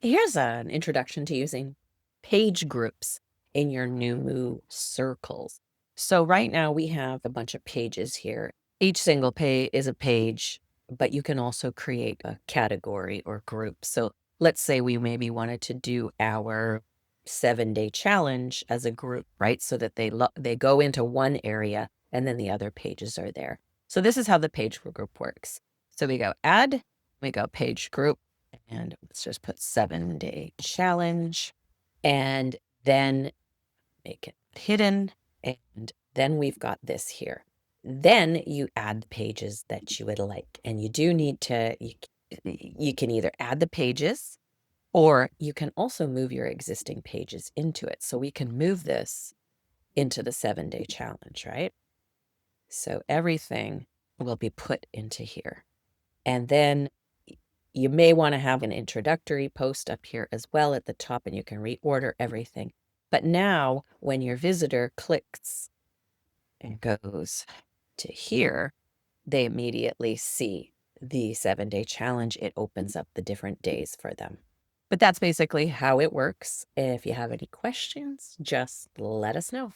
Here's an introduction to using page groups in your Noomu circles. So right now we have a bunch of pages here. Each single page is a page, but you can also create a category or group. So let's say we maybe wanted to do our 7-day challenge as a group, right? So that they go into one area and then the other pages are there. So this is how the page group works. So we go add, we go page group, and let's just put 7-day challenge and then make it hidden. And then we've got this here. Then you add the pages that you would like. And you do need to, you can either add the pages or you can also move your existing pages into it. So we can move this into the 7-day challenge, right? So everything will be put into here. And then you may want to have an introductory post up here as well at the top, and you can reorder everything. But now when your visitor clicks and goes to here, they immediately see the 7-day challenge. It opens up the different days for them. But that's basically how it works. If you have any questions, just let us know.